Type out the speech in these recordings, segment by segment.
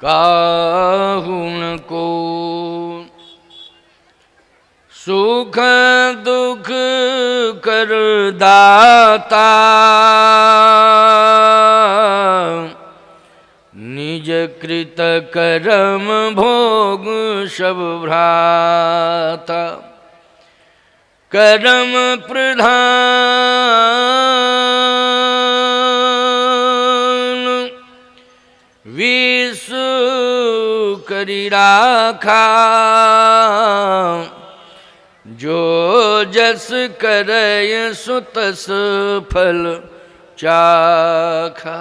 काहुन को सुख दुख कर दाता, निज कृत कर्म भोग सब भ्राता। कर्म प्रधान विश्व करि राखा, जो जस करय सो तस फल चाखा।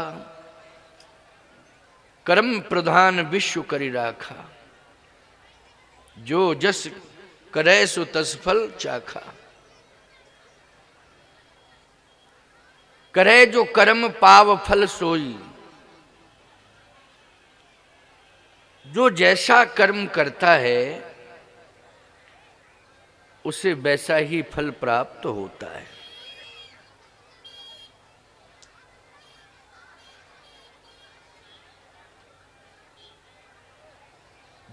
कर्म प्रधान विश्व करि राखा, जो जस करय सो तस फल चाखा। करे जो कर्म पाव फल सोई, जो जैसा कर्म करता है उसे वैसा ही फल प्राप्त होता है।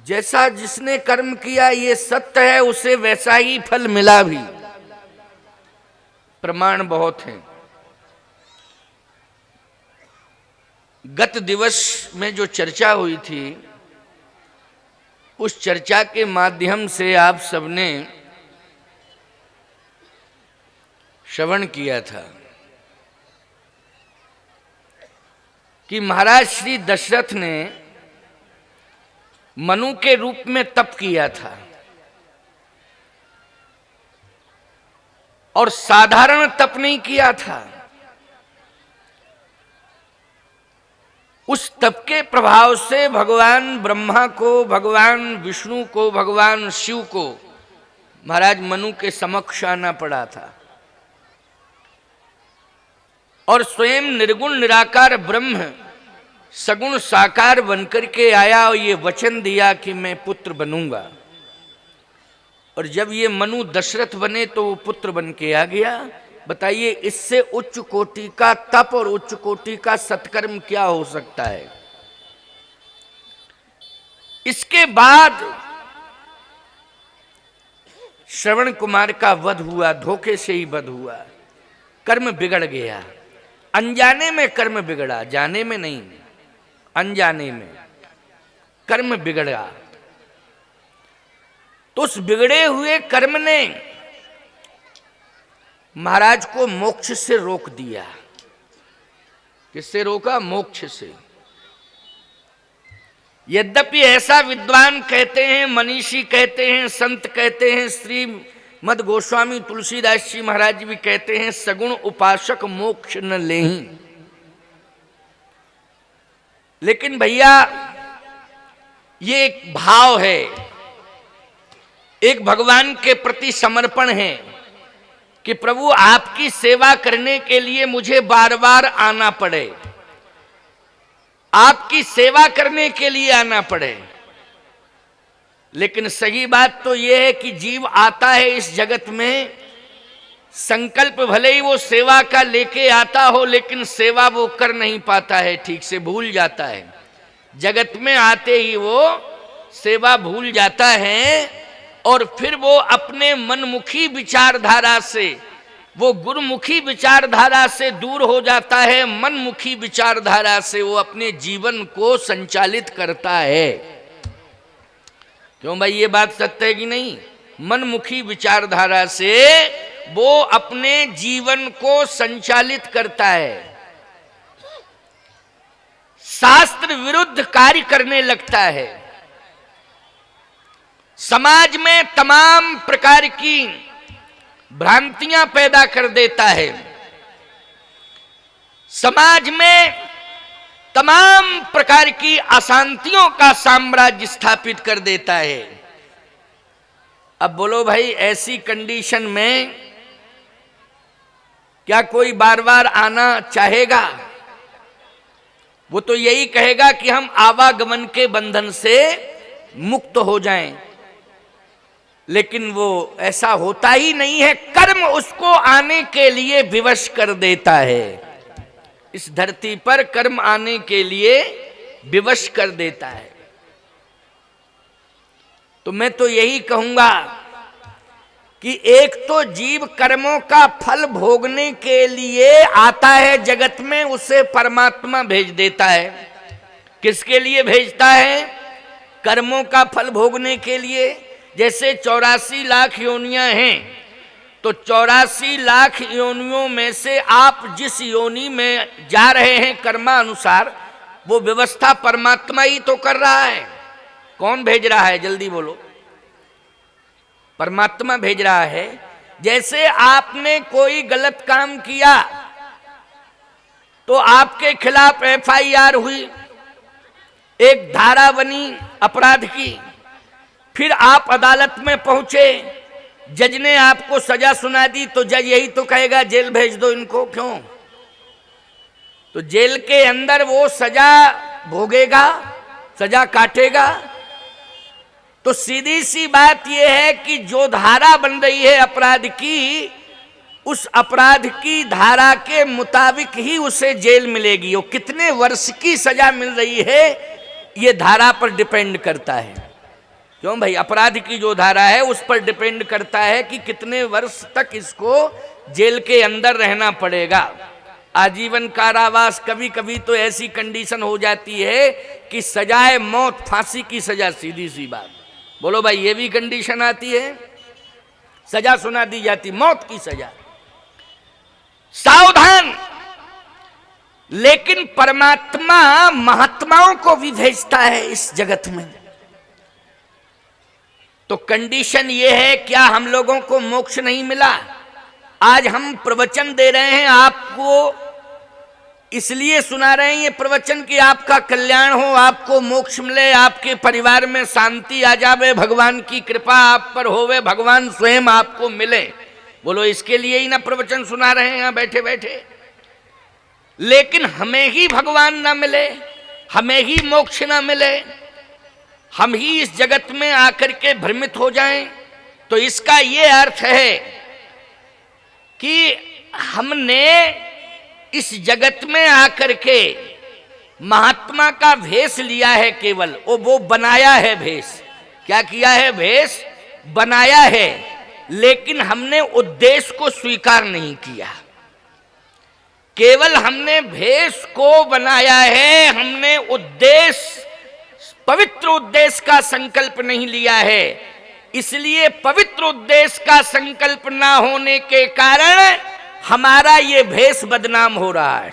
जैसा जिसने कर्म किया ये सत्य है, उसे वैसा ही फल मिला भी। प्रमाण बहुत हैं। गत दिवस में जो चर्चा हुई थी, उस चर्चा के माध्यम से आप सबने श्रवण किया था कि महाराज श्री दशरथ ने मनु के रूप में तप किया था और साधारण तप नहीं किया था। उस तप के प्रभाव से भगवान ब्रह्मा को, भगवान विष्णु को, भगवान शिव को महाराज मनु के समक्ष आना पड़ा था और स्वयं निर्गुण निराकार ब्रह्म सगुण साकार बनकर के आया और ये वचन दिया कि मैं पुत्र बनूंगा। और जब ये मनु दशरथ बने तो वो पुत्र बन के आ गया। बताइए, इससे उच्च कोटि का तप और उच्च कोटि का सत्कर्म क्या हो सकता है। इसके बाद श्रवण कुमार का वध हुआ, धोखे से ही वध हुआ, कर्म बिगड़ गया। अनजाने में कर्म बिगड़ा, जाने में नहीं, अनजाने में कर्म बिगड़ा। तो उस बिगड़े हुए कर्म ने महाराज को मोक्ष से रोक दिया। किससे रोका? मोक्ष से। यद्यपि ऐसा विद्वान कहते हैं, मनीषी कहते हैं, संत कहते हैं, श्रीमद् गोस्वामी तुलसीदास जी महाराज भी कहते हैं, सगुण उपासक मोक्ष न लेहीं। लेकिन भैया ये एक भाव है, एक भगवान के प्रति समर्पण है कि प्रभु आपकी सेवा करने के लिए मुझे बार बार आना पड़े, आपकी सेवा करने के लिए आना पड़े। लेकिन सही बात तो यह है कि जीव आता है इस जगत में, संकल्प भले ही वो सेवा का लेके आता हो, लेकिन सेवा वो कर नहीं पाता है, ठीक से भूल जाता है। जगत में आते ही वो सेवा भूल जाता है और फिर वो अपने मनमुखी विचारधारा से, वो गुरुमुखी विचारधारा से दूर हो जाता है। मनमुखी विचारधारा से वो अपने जीवन को संचालित करता है। क्यों भाई, ये बात सत्य है कि नहीं? मनमुखी विचारधारा से वो अपने जीवन को संचालित करता है, शास्त्र विरुद्ध कार्य करने लगता है, समाज में तमाम प्रकार की भ्रांतियां पैदा कर देता है, समाज में तमाम प्रकार की अशांतियों का साम्राज्य स्थापित कर देता है। अब बोलो भाई, ऐसी कंडीशन में क्या कोई बार बार आना चाहेगा? वो तो यही कहेगा कि हम आवागमन के बंधन से मुक्त हो जाएं। लेकिन वो ऐसा होता ही नहीं है। कर्म उसको आने के लिए विवश कर देता है। इस धरती पर कर्म आने के लिए विवश कर देता है। तो मैं तो यही कहूंगा कि एक तो जीव कर्मों का फल भोगने के लिए आता है जगत में, उसे परमात्मा भेज देता है। किसके लिए भेजता है? कर्मों का फल भोगने के लिए। जैसे 84 लाख योनियां हैं, तो 84 लाख योनियों में से आप जिस योनि में जा रहे हैं कर्मानुसार, वो व्यवस्था परमात्मा ही तो कर रहा है। कौन भेज रहा है? जल्दी बोलो। परमात्मा भेज रहा है। जैसे आपने कोई गलत काम किया तो आपके खिलाफ FIR हुई, एक धारा बनी अपराध की, फिर आप अदालत में पहुंचे, जज ने आपको सजा सुना दी, तो जज यही तो कहेगा जेल भेज दो इनको। क्यों? तो जेल के अंदर वो सजा भोगेगा, सजा काटेगा। तो सीधी सी बात यह है कि जो धारा बन रही है अपराध की, उस अपराध की धारा के मुताबिक ही उसे जेल मिलेगी। वो कितने वर्ष की सजा मिल रही है ये धारा पर डिपेंड करता है। क्यों भाई? अपराध की जो धारा है उस पर डिपेंड करता है कि कितने वर्ष तक इसको जेल के अंदर रहना पड़ेगा। आजीवन कारावास, कभी कभी तो ऐसी कंडीशन हो जाती है कि सजाए मौत, फांसी की सजा। सीधी सी बात बोलो भाई, ये भी कंडीशन आती है, सजा सुना दी जाती, मौत की सजा। सावधान। लेकिन परमात्मा महात्माओं को भी भेजता है इस जगत में। तो कंडीशन ये है, क्या हम लोगों को मोक्ष नहीं मिला? आज हम प्रवचन दे रहे हैं आपको, इसलिए सुना रहे हैं ये प्रवचन कि आपका कल्याण हो, आपको मोक्ष मिले, आपके परिवार में शांति आ जावे, भगवान की कृपा आप पर होवे, भगवान स्वयं आपको मिले। बोलो, इसके लिए ही ना प्रवचन सुना रहे हैं यहां बैठे बैठे। लेकिन हमें ही भगवान ना मिले, हमें ही मोक्ष ना मिले, हम ही इस जगत में आकर के भ्रमित हो जाएं, तो इसका ये अर्थ है कि हमने इस जगत में आकर के महात्मा का भेष लिया है। केवल वो बनाया है भेष। क्या किया है? भेष बनाया है, लेकिन हमने उद्देश्य को स्वीकार नहीं किया। केवल हमने भेष को बनाया है, हमने उद्देश्य, पवित्र उद्देश्य का संकल्प नहीं लिया है। इसलिए पवित्र उद्देश्य का संकल्प ना होने के कारण हमारा ये भेष बदनाम हो रहा है।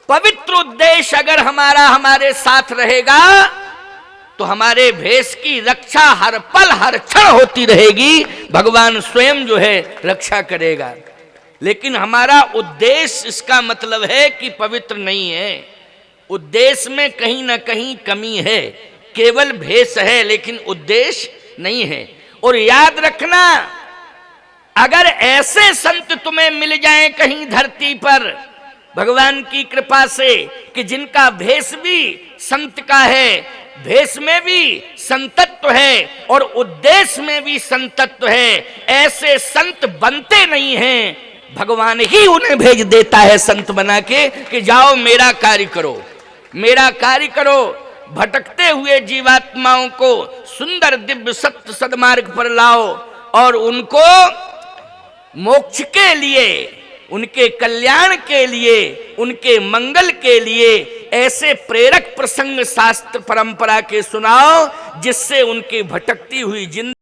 पवित्र उद्देश्य अगर हमारे साथ रहेगा तो हमारे भेष की रक्षा हर पल हर क्षण होती रहेगी। भगवान स्वयं जो है रक्षा करेगा। लेकिन हमारा उद्देश्य, इसका मतलब है कि पवित्र नहीं है। उद्देश्य में कहीं ना कहीं कमी है। केवल भेष है लेकिन उद्देश्य नहीं है। और याद रखना, अगर ऐसे संत तुम्हें मिल जाएं कहीं धरती पर भगवान की कृपा से कि जिनका भेष भी संत का है, भेष में भी संतत्व है और उद्देश्य में भी संतत्व है, ऐसे संत बनते नहीं हैं। भगवान ही उन्हें भेज देता है संत बना के कि जाओ मेरा कार्य करो, मेरा कार्य करो। भटकते हुए जीवात्माओं को सुंदर दिव्य सत्य सदमार्ग पर लाओ और उनको मोक्ष के लिए, उनके कल्याण के लिए, उनके मंगल के लिए ऐसे प्रेरक प्रसंग शास्त्र परंपरा के सुनाओ जिससे उनकी भटकती हुई जिंदगी